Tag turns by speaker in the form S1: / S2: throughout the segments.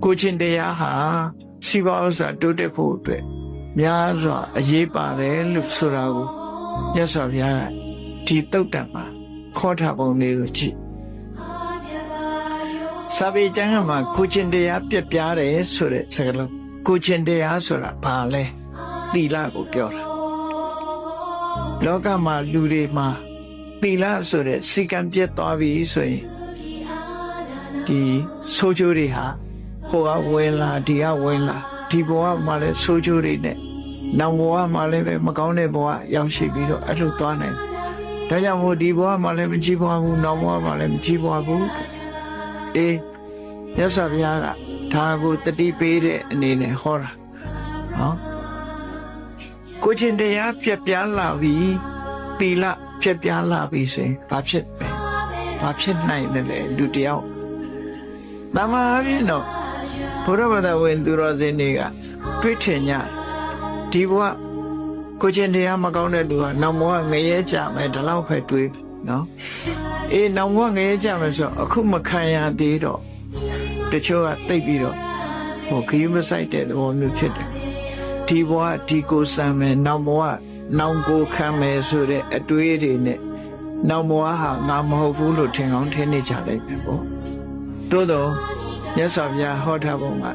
S1: ကိုချင်းတရားဟာစီးပွားဥစ္စာတိုးတက်ဖို့အတွက်များစွာအရေးပါတယ်လို့ဆိုတာကိုမြတ်စွာဘုရားကဒီတုတ်တံမှာခေါ်ထားပုံလေးကိုကြည့်စာပေကျမ်းမှာကိုချင်းတရားပြက်ပြားတယ်ဆိုတဲ့စကားလုံးကိုချင်းတရားဆိုတာဘာလဲသီလကိုပြောတာလောကမှာလူတွေမှာသီလဆိုတဲ့စီကံပြတ်သွားပြီဆိုရင်ဒီဆိုးကျိုးတွေဟာဟိုကဝင်လာဒီကဝင်လာဒီဘဝမှာလည်းဆိုးကျိုးတွေနဲ့နောက်ဘဝမှာလည်းပဲမကောင်းတဲ့ဘဝရောက်ရှိပြီးတော့အဲ့လိုသွားနိုင်တယ်ဒါကြောင့်မို့ဒီဘဝမှာလည်းမကြည့်ပွားဘူးနောက်ဘဝမှာလည်းမကြည့်ပွားဘူးအေးမြတ်စွာဘုရားကဒါကိုတတိပေးတဲ့အနေနဲ့ဟောတာနော်ကိုချင်းတရားပြက်ပြားလာပြီသီလပြက်ပြားလာပြီဆိုရင်ဘာဖြစ်ပဲဘာဖြစ်နိုင်တယ်လဲလူတယောက်တမန်အပြင်တော့ဘုရားဘာသာဝင်သူတော်စင်တွေကတွေ့ထင်ကြဒီဘဝကိုချင်းတရားမကောင်းတဲ့လူကနောက်ဘဝငရဲကြမယ်ဒီလောက်ပဲတွေးနော်အေးနောက်ဘဝငရဲကြမယ်ဆိုအခုမခံရသေးတော့တချို့ကသိပ်ပြီးတော့ဟိုခရီးမဆိုင်တဲ့သဘောမျိုးဖြစ်တယ်ဒီဘဝဒီကိုစံမယ်နောက်ဘဝနောက်ကိုခံမယ်ဆိုတဲ့အတွေးတွေနဲ့နောက်ဘဝဟာငါမဟုတ်ဘူးလို့ထင်ကောင်းထင်နေကြတယ်ပဲပေါ့တိုးတော့မြတ်စွာဘုရားဟောထားပုံက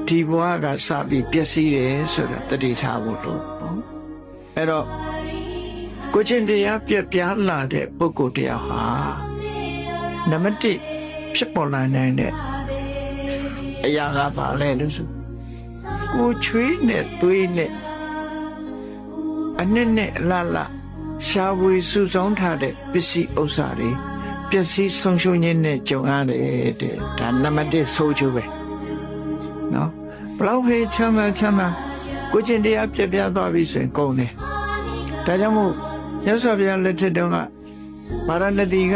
S1: ဒီဘဝကစပြီးပျက်စီးတယ်ဆိုတာတတိထားဖို့လို့နော်အဲ့တော့ကိုချင်းတရားပြက်ပြားလာတဲ့ပုဂ္ဂိုလ်တရားဟာနံပါတ်1ဖြစ်ပေါ်လာနိုင်တဲ့အရာကပါလဲလို့ဆိုကိုချွေးနဲ့သွေးနဲ့အနှစ်နဲ့အလားလားရှားဝေစုဆောင်ထားတဲ့ပစ္စည်းဥစ္စာတွေပျက်စီးဆုံးရှုံးခြင်းနဲ့ကြုံရတယ်တဲ့ဒါနံပါတ်1ဆိုးကျိုးပဲနော်ဘလောက်ဟေးချမ်းသာကိုချင်းတရားပြက်ပြားသွားပြီဆိုရင်ကုန်တယ်ဒါကြောင့်မို့မြတ်စွာဘုရားလက်ထက်တုန်းကဗာရာဏသီက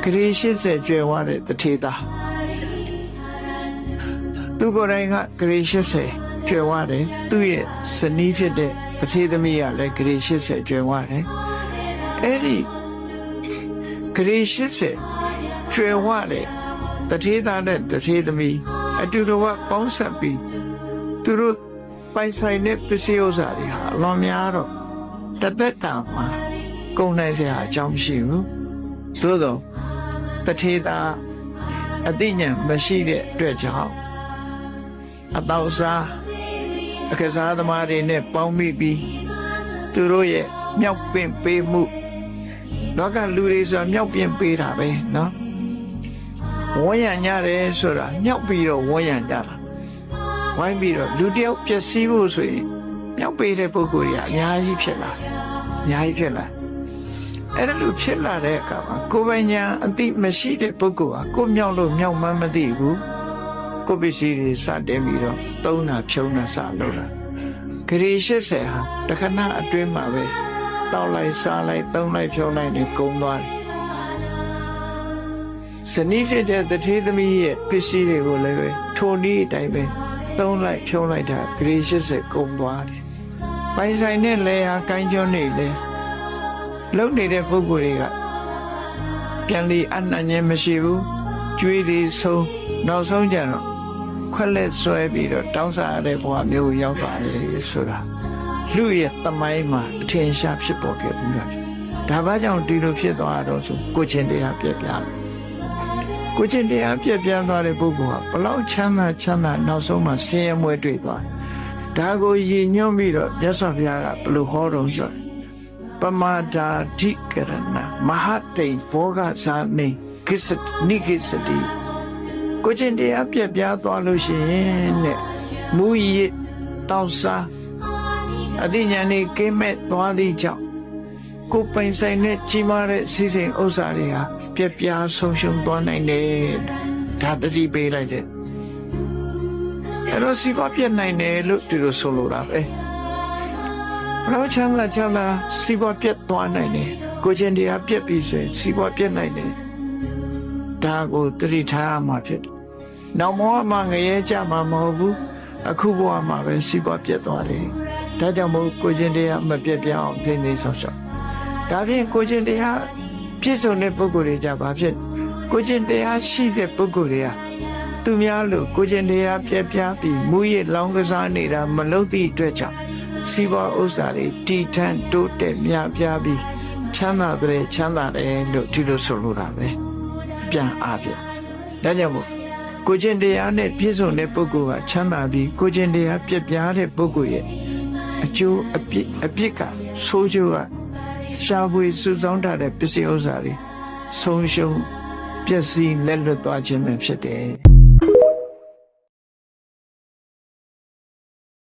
S1: ဂရေ80ကျွယ်ဝတဲ့တထေသားသူကိုယ်တိုင်ကဂရေ80ကျွယ်ဝတယ်သူ့ရဲ့ဇနီးဖြစ်တဲ့တထေသမီးကလည်းဂရေ80ကျွယ်ဝတယ်အဲ့ဒီဂရေ80ကျွယ်ဝတဲ့တထေသားနဲ့တထေသမီးအတူတူပေါင်းဆက်ပြီးသူတို့ပိုင်ဆိုင်တဲ့ပစ္စည်းဥစ္စာတွေဟာအလွန်များတော့တသက်တာမှာကုန်နိုင်စရာအကြောင်းမရှိဘူးသို့တော့တထေသားအသိဉာဏ်မရှိတဲ့အတွက်ကြောင့်အတော့စားအခစားသမားတွေနဲ့ပေါင်းမိပြီးသူတို့ရဲ့မြောက်ပင့်ပေးမှုလောကလူတွေဆိုတာမြောက်ပင့်ပေးတာပဲနော်ဝန်းရံကြတယ်ဆိုတာမြောက်ပြီးတော့ဝန်းရံကြတာဝိုင်းပြီးတော့လူတယောက်ပျက်စီးဖို့ဆိုရင်မြောက်ပေးတဲ့ပုဂ္ဂိုလ်တွေကအများကြီးဖြစ်လာအဲ့ဒါလူဖြစ်လာတဲ့အခါမှာကိုယ်ပိုင်ညာအသိမရှိတဲ့ပုဂ္ဂိုလ်ဟာကိုမြောက်လို့မြောက်မှန်းမသိဘူးကိုပစ္စည်းတွေစတင်ပြီးတော့သုံးတာဖြုံးတာစလုပ်တာဂရေ80ဟာတခဏအတွင်းမှာပဲတောက်လိုက်စားလိုက်သုံးလိုက်ဖြုံးလိုက်နေကုန်သွားတယ်ဇနီးဖြစ်တဲ့တထေသမီးရဲ့ပစ္စည်းတွေကိုလည်းပဲထိုနည်းအတိုင်းပဲသုံးလိုက်ဖြုံးလိုက်တာဂရေ80ကုန်သွားတယ်ပိုင်ဆိုင်တဲ့လေဟာကိုင်းကျွန်းနေလေလုံနေတဲ့ပုဂ္ဂိုလ်တွေကပြန်လီအနှံ့ခြင်းမရှိဘူးကျွေးတွေဆုံးနောက်ဆုံးကြတော့ခွက်လက်ဆွဲပြီးတော့တောင်းစားရတဲ့ဘဝမျိုးရောက်သွားတယ်ဆိုတာလူရဲ့သမိုင်းမှာအထင်ရှားဖြစ်ပေါ်ခဲ့ပြီးဒါဘာကြောင့်ဒီလိုဖြစ်သွားတော့ဆိုကိုချင်းတရားပြက်ပြားကိုချင်းတရားပြက်ပြားသွားတဲ့ပုဂ္ဂိုလ်ဟာဘလောက်ချမ်းသာနောက်ဆုံးမှာဆင်းရဲမွဲတွေ့သွားဒါကိုရည်ညွှန်းပြီးတော့မြတ်စွာဘုရားကဘယ်လိုဟောတော်ဆိုပမာဒာဓိကရဏမဟာတိဘောဂဇာနေကိစ္စနိကိစ္စတိကိုချင်းတရားပြက်ပြားသွားလို့ရှိရင်တဲ့မူရည်တောက်စားအသိဉာဏ်နဲ့ကင်းမဲ့သွားသည့်ကြောင့်ကိုပိုင်ဆိုင်တဲ့ကြီးမားတဲ့စီစဉ်ဥစ္စာတွေဟာပြက်ပြားဆုံးရှုံးသွားနိုင်တယ်ဒါတတိပေးလိုက်တဲ့အဲ့တော့စီးပွားပြက်နိုင်တယ်လို့ဒီလိုဆိုလိုတာပဲဘလို့ချမ်းသာစီးပွားပြက်သွားနိုင်တယ်ကိုချင်းတရားပြက်ပြီးဆိုရင်စီးပွားပြက်နိုင်တယ်ဒါကိုတတိထားရမှာဖြစ်တယ်နောက်ဘဝမှာငရဲကြမှာမဟုတ်ဘူးအခုဘဝမှာပဲစီးပွားပြက်သွားတယ်ဒါကြောင့်မို့ကိုချင်းတရားမပြက်ပြအောင်ထိန်းသိမ်းဆောင်ရှောက်ဒါဖြင့်ကိုချင်းတရားပြည့်စုံတဲ့ပုဂ္ဂိုလ်တွေကြပါဖြစ်ကိုချင်းတရားရှိတဲ့ပုဂ္ဂိုလ်တွေကတ သူများလို့ကိုကျင်တရားပြပြပြီးမူရလောင်းကစားနေတာမလုပ်သည့်အတွက်ကြောင့်စီးပွားဥစ္စာတွေတီထန်တိုးတက်များပြားပြီးချမ်းသာတယ်ချမ်းသာတယ်လို့ဒီလိုဆိုလိုတာပဲပြန်အားဖြင့်ဒါကြောင့်မို့ကိုကျင်တရားနဲ့ပြည့်စုံတဲ့ပုဂ္ဂိုလ်ကချမ်းသာပြီးကိုကျင်တရားပြပြတဲ့ပုဂ္ဂိုလ်ရဲ့အကျိုးအပြစ်ကဆိုးကျိုးကရှားပွေစုဆောင်းထားတဲ့ပစ္စည်းဥစ္စာတွေဆုံးရှုံးပျက်စီးလက်လွတ်သွားခြင်းပဲဖြစ်တယ်